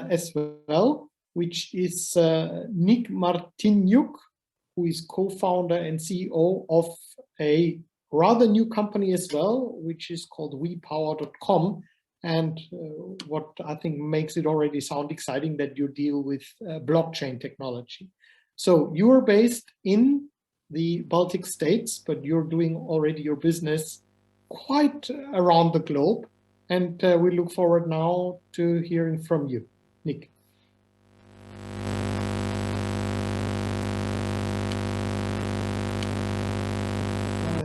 as well, which is Nikolaj Martyniuk, who is co-founder and CEO of a rather new company as well, which is called wepower.com. And what I think makes it already sound exciting that you deal with blockchain technology. So you're based in the Baltic states, but you're doing already your business quite around the globe. And we look forward now to hearing from you, Nick.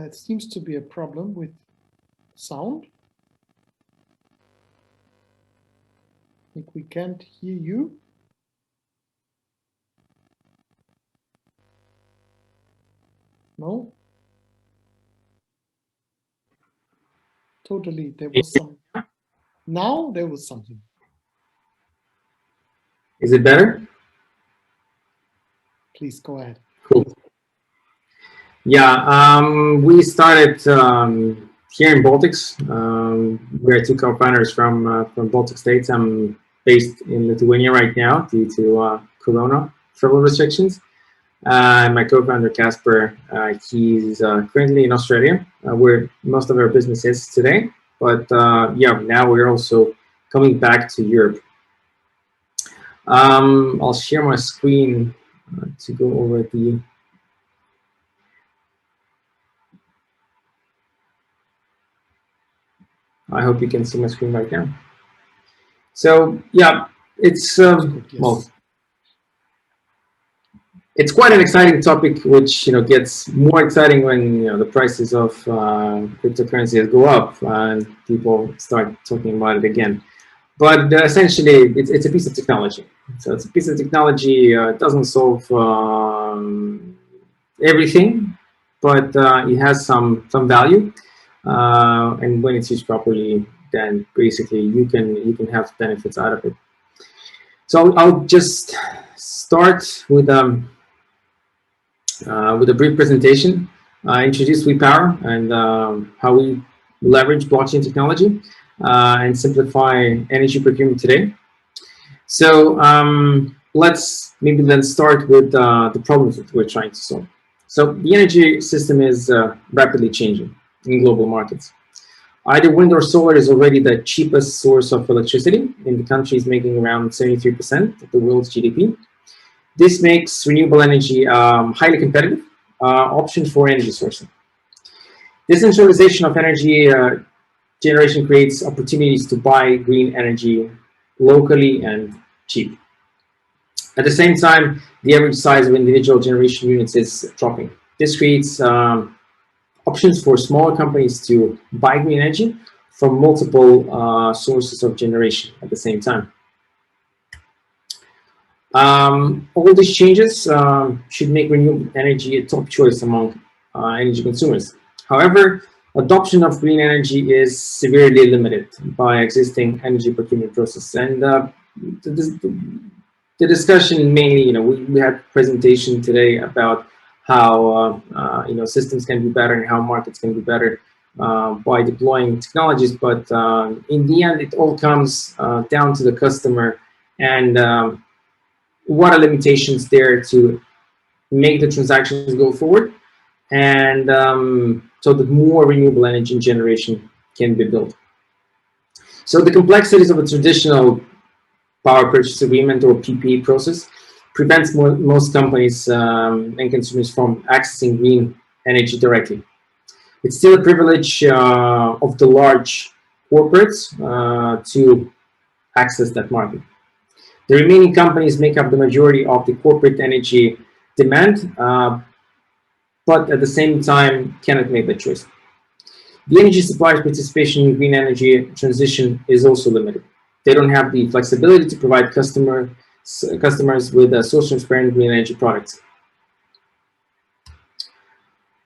It seems to be a problem with sound. I think we can't hear you. No? Totally, there was some. Now there was something. Is it better? Please go ahead. Cool. Yeah, we started here in Baltics. We're two co-founders from Baltic states. I'm based in Lithuania right now due to Corona travel restrictions. My co-founder Casper, he's currently in Australia, where most of our business is today. But yeah, now we're also coming back to Europe. I'll share my screen to go over the. I hope you can see my screen right now. So yeah, it's well, it's quite an exciting topic, which gets more exciting when the prices of cryptocurrencies go up and people start talking about it again. But essentially, it's a piece of technology. So it's a piece of technology. It doesn't solve everything, but it has some value. And when it's used properly, then basically you can have benefits out of it. So I'll just start with a brief presentation. Introduce WePower and how we leverage blockchain technology and simplify energy procurement today. So let's maybe then start with the problems that we're trying to solve. So the energy system is rapidly changing in global markets. Either wind or solar is already the cheapest source of electricity in the countries, making around 73% of the world's GDP. This makes renewable energy highly competitive option for energy sourcing. Decentralization of energy generation creates opportunities to buy green energy locally and cheap. At the same time, the average size of individual generation units is dropping. This creates options for smaller companies to buy green energy from multiple sources of generation at the same time. All these changes should make renewable energy a top choice among energy consumers. However, adoption of green energy is severely limited by existing energy procurement process. And the discussion mainly, we had a presentation today about how systems can be better and how markets can be better by deploying technologies. But in the end, it all comes down to the customer and what are limitations there to make the transactions go forward, and so that more renewable energy generation can be built. So the complexities of a traditional power purchase agreement or PPA process prevents most companies and consumers from accessing green energy directly. It's still a privilege of the large corporates to access that market. The remaining companies make up the majority of the corporate energy demand, but at the same time cannot make that choice. The energy suppliers' participation in green energy transition is also limited. They don't have the flexibility to provide customers with social transparent green energy products.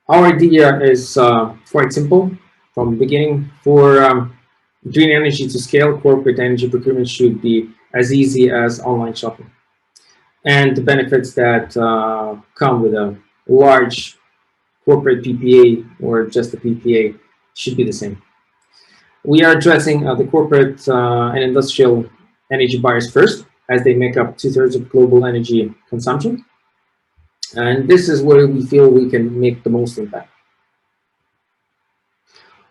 Our idea is quite simple from the beginning. For green energy to scale, corporate energy procurement should be as easy as online shopping. And the benefits that come with a large corporate PPA or just a PPA should be the same. We are addressing the corporate and industrial energy buyers first. as they make up 2/3 of global energy consumption. And this is where we feel we can make the most impact.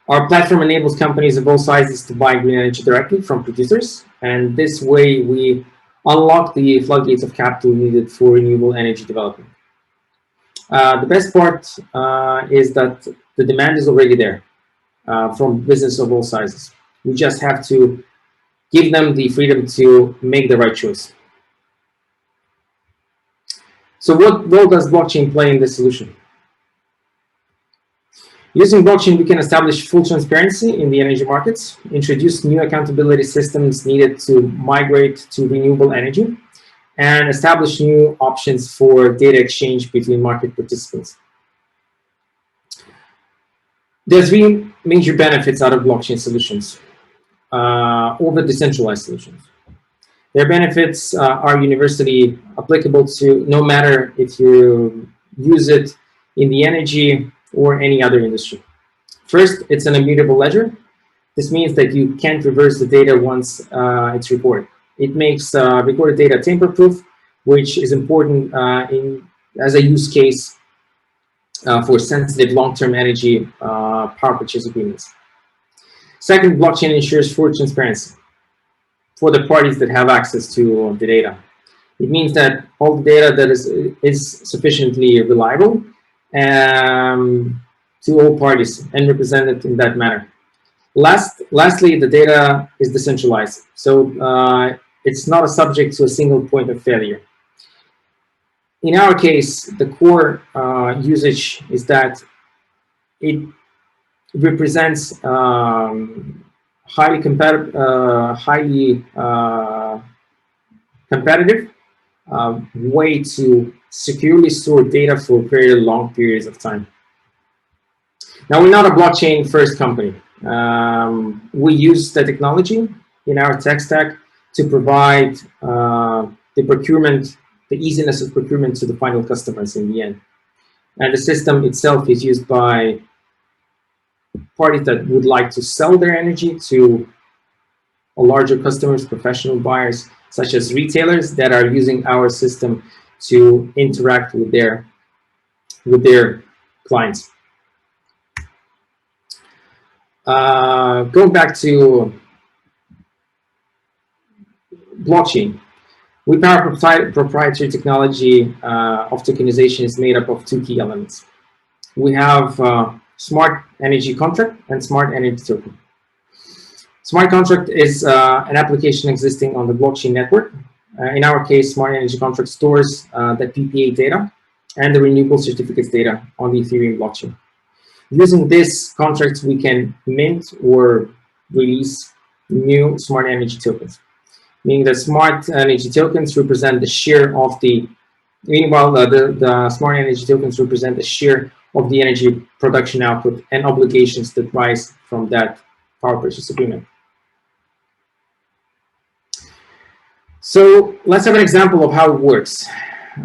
Our platform enables companies of all sizes to buy green energy directly from producers, and this way we unlock the floodgates of capital needed for renewable energy development. The best part is that the demand is already there from business of all sizes. We just have to give them the freedom to make the right choice. So what role does blockchain play in this solution? Using blockchain, we can establish full transparency in the energy markets, introduce new accountability systems needed to migrate to renewable energy, and establish new options for data exchange between market participants. There are three major benefits out of blockchain solutions over decentralized solutions. Their benefits are universally applicable to no matter if you use it in the energy or any other industry. First, it's an immutable ledger. This means that you can't reverse the data once it's recorded. It makes recorded data tamper-proof, which is important as a use case for sensitive long-term energy power purchase agreements. Second, blockchain ensures full transparency for the parties that have access to the data. It means that all the data that is sufficiently reliable to all parties and represented in that manner. Lastly, the data is decentralized, so it's not a subject to a single point of failure. In our case, the core usage is that it represents highly competitive way to securely store data for very long periods of time. Now, we're not a blockchain first company. We use the technology in our tech stack to provide the easiness of procurement to the final customers in the end. And the system itself is used by parties that would like to sell their energy to larger customers, professional buyers, such as retailers that are using our system to interact with their clients. Going back to blockchain, we power proprietary technology of tokenization is made up of two key elements. We have smart energy contract and smart energy token. Smart contract is an application existing on the blockchain network. In our case, smart energy contract stores the PPA data and the renewable certificates data on the Ethereum blockchain. Using this contract, we can mint or release new smart energy tokens, meaning that smart energy tokens represent the share of the, meanwhile, the smart energy tokens represent the share of the energy production output and obligations that rise from that power purchase agreement. So let's have an example of how it works.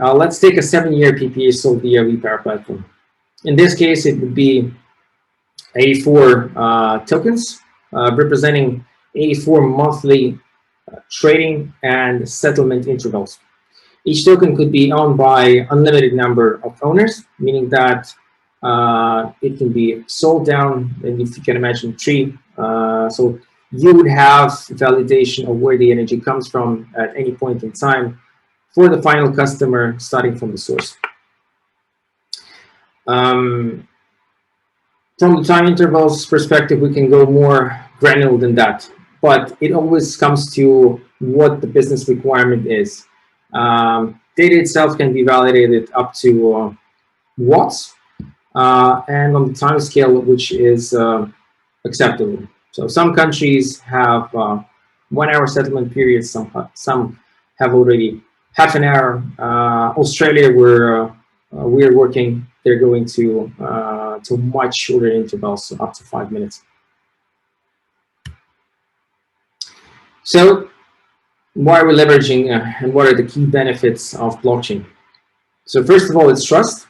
Let's take a 7-year PPA sold via WePower platform. In this case, it would be 84 tokens representing 84 monthly trading and settlement intervals. Each token could be owned by unlimited number of owners, meaning that it can be sold down, and if you can imagine a tree, so you would have validation of where the energy comes from at any point in time for the final customer starting from the source. From the time intervals perspective, we can go more granular than that, but it always comes to what the business requirement is. Data itself can be validated up to watts, and on the time scale, which is acceptable. So some countries have 1 hour settlement periods, some have already half an hour. Australia, where we're working, they're going to much shorter intervals, so up to 5 minutes. So why are we leveraging and what are the key benefits of blockchain? So first of all, it's trust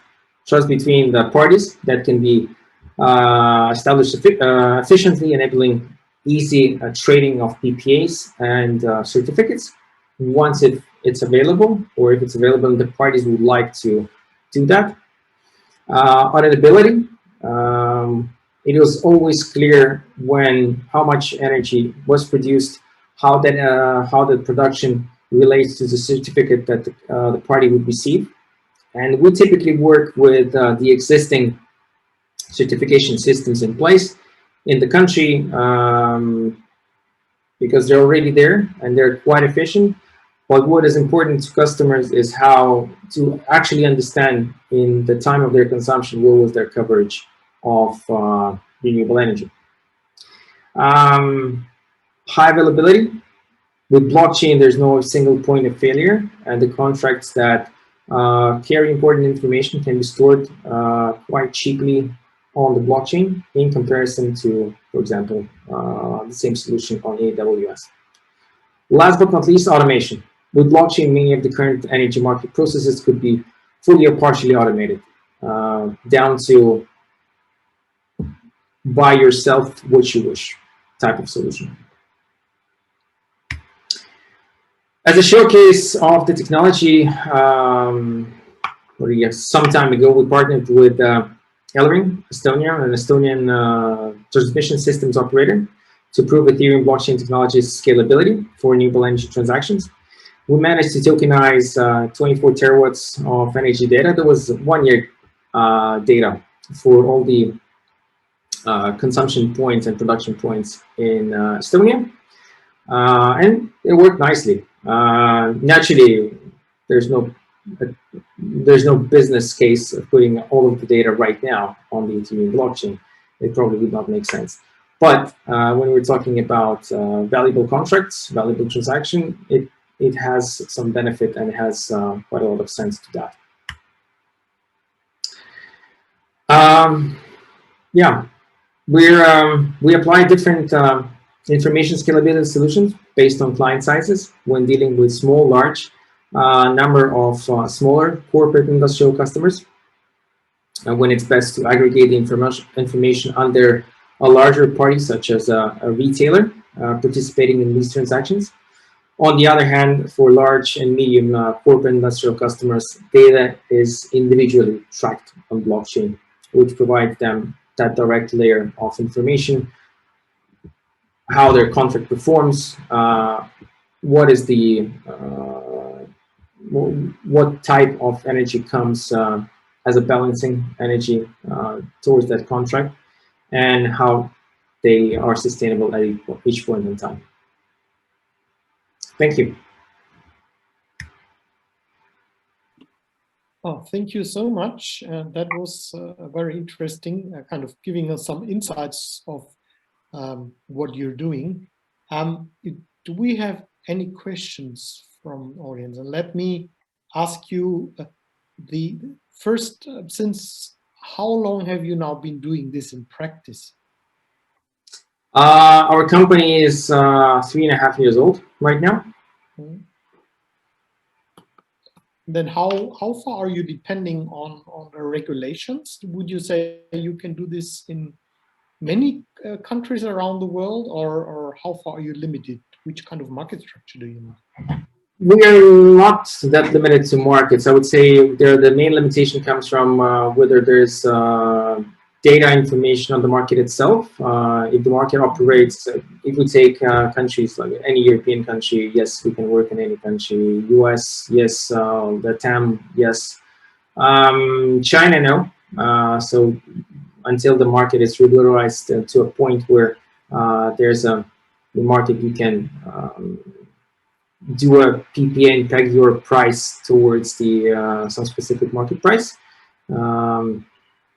between the parties that can be established efficiently, enabling easy trading of PPAs and certificates. once it's available, or if it's available, the parties would like to do that. Auditability. It was always clear when how much energy was produced, how the production relates to the certificate that the party would receive. And we typically work with the existing certification systems in place in the country, because they're already there and they're quite efficient. But what is important to customers is how to actually understand in the time of their consumption what was their coverage of renewable energy. High availability. With blockchain, there's no single point of failure, and the contracts that carry important information can be stored quite cheaply on the blockchain in comparison to, for example, the same solution on AWS. Last but not least, automation. With blockchain, many of the current energy market processes could be fully or partially automated, down to buy yourself what you wish type of solution. As a showcase of the technology, some time ago, we partnered with Elring, Estonia, an Estonian transmission systems operator, to prove Ethereum blockchain technology's scalability for renewable energy transactions. We managed to tokenize 24 terawatts of energy data. That was 1 year data for all the consumption points and production points in Estonia. And it worked nicely. Naturally, there's no business case of putting all of the data right now on the Ethereum blockchain. It probably would not make sense. But when we're talking about valuable contracts, valuable transaction, it has some benefit and it has quite a lot of sense to that. Yeah, we apply different information scalability solutions based on client sizes when dealing with small, large number of smaller corporate industrial customers, and when it's best to aggregate the information under a larger party, such as a retailer participating in these transactions. On the other hand, for large and medium corporate industrial customers, data is individually tracked on blockchain, which provides them that direct layer of information, how their contract performs, what is the what type of energy comes as a balancing energy towards that contract, and how they are sustainable at each point in time. Thank you. Oh, thank you so much. That was very interesting, kind of giving us some insights of what you're doing. Do we have any questions from audience? And let me ask you the first, since how long have you now been doing this in practice? Our company is 3.5 years old right now. Mm-hmm. Then how far are you depending on the regulations? Would you say you can do this in many countries around the world, or how far are you limited? Which kind of market structure do you need? We are not that limited to markets. I would say the main limitation comes from whether there's data information on the market itself. If the market operates, if we take countries like any European country, yes, we can work in any country. US, yes. Latam, yes. China, no. So until the market is regularized to a point where there's the market, you can do a PPA and peg your price towards the some specific market price.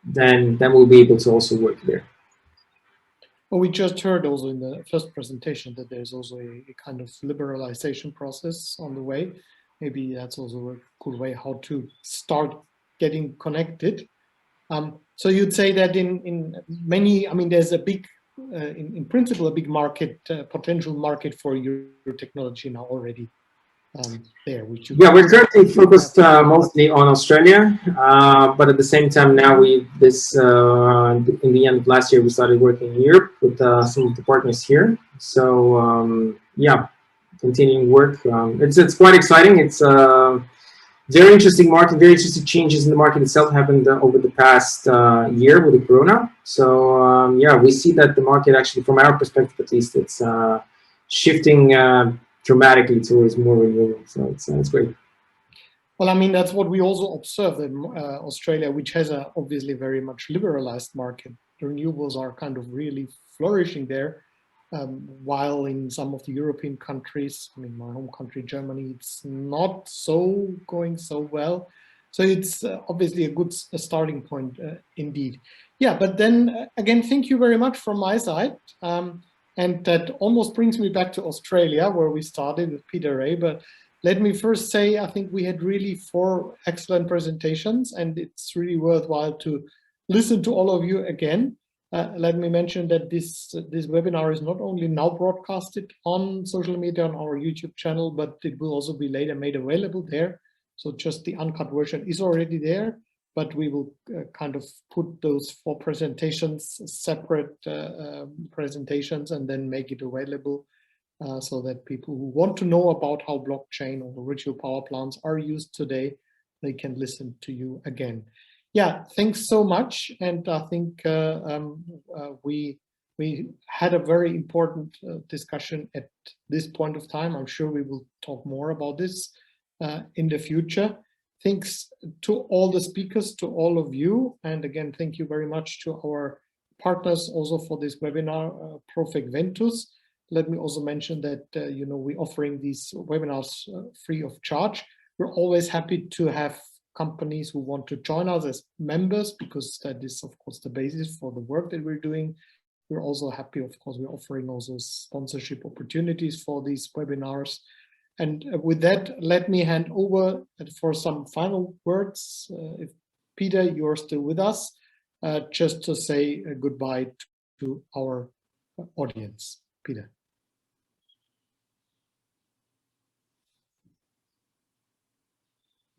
Then we'll be able to also work there. Well, we just heard also in the first presentation that there's also a kind of liberalization process on the way. Maybe that's also a good way how to start getting connected. So you'd say that in many, I mean, there's a big, in principle, a big market, potential market for your technology now already. There, which yeah, we're currently focused mostly on Australia, but at the same time now in the end of last year we started working in Europe with some of the partners here. So yeah, continuing work. It's quite exciting. It's very interesting market, very interesting changes in the market itself happened over the past year with the corona. So yeah, we see that the market actually, from our perspective at least, it's shifting dramatically towards more renewable. So it's great. Well, I mean, that's what we also observe in Australia, which has a obviously very much liberalized market. The renewables are kind of really flourishing there, while in some of the European countries, I mean, my home country, Germany, it's not so going so well. So it's obviously a good starting point indeed. Yeah, but then again, thank you very much from my side. And that almost brings me back to Australia, where we started with Peter Ray. But let me first say, I think we had really 4 excellent presentations, and it's really worthwhile to listen to all of you again. Let me mention that this webinar is not only now broadcasted on social media on our YouTube channel, but it will also be later made available there. So just the uncut version is already there, but we will kind of put those 4 presentations, separate presentations, and then make it available so that people who want to know about how blockchain or virtual power plants are used today, they can listen to you again. Yeah, thanks so much. And I think we had a very important discussion at this point of time. I'm sure we will talk more about this in the future. Thanks to all the speakers, to all of you. And again, thank you very much to our partners also for this webinar, Profec Ventus. Let me also mention that, you know, we're offering these webinars free of charge. We're always happy to have companies who want to join us as members, because that is, of course, the basis for the work that we're doing. We're also happy, of course, we're offering also sponsorship opportunities for these webinars. And with that, let me hand over for some final words. If Peter, you're still with us, just to say goodbye to our audience. Peter.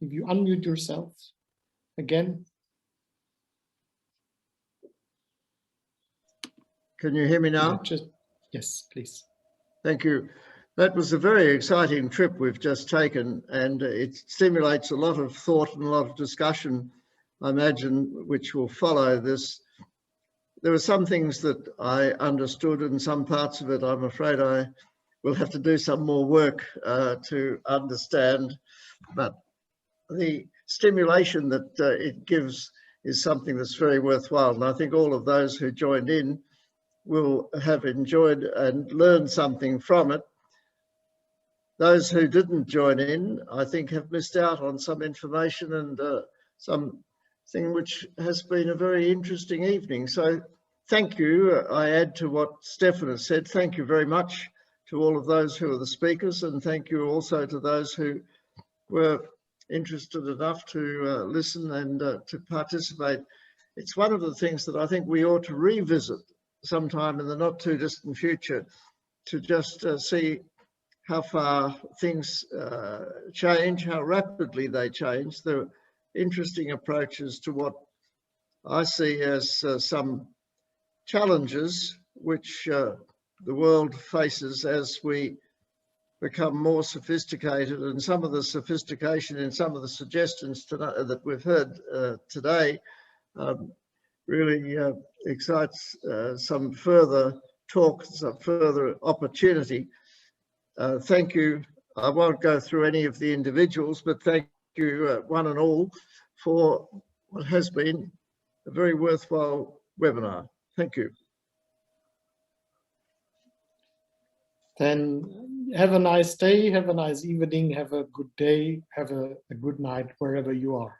If you unmute yourself again. Can you hear me now? Yes, please. Thank you. That was a very exciting trip we've just taken, and it stimulates a lot of thought and a lot of discussion, I imagine, which will follow this. There were some things that I understood, and some parts of it I'm afraid I will have to do some more work to understand, but the stimulation that it gives is something that's very worthwhile. And I think all of those who joined in will have enjoyed and learned something from it. Those who didn't join in, I think, have missed out on some information and something which has been a very interesting evening. So thank you. I add to what Stefan has said. Thank you very much to all of those who are the speakers, and thank you also to those who were interested enough to listen and to participate. It's one of the things that I think we ought to revisit sometime in the not too distant future, to just see how far things change, how rapidly they change. There are interesting approaches to what I see as some challenges which the world faces as we become more sophisticated, and some of the sophistication in some of the suggestions that we've heard today really excites some further talk, some further opportunity. Thank you. I won't go through any of the individuals, but thank you one and all for what has been a very worthwhile webinar. Thank you. Then have a nice day, have a nice evening, have a good day, have a good night wherever you are.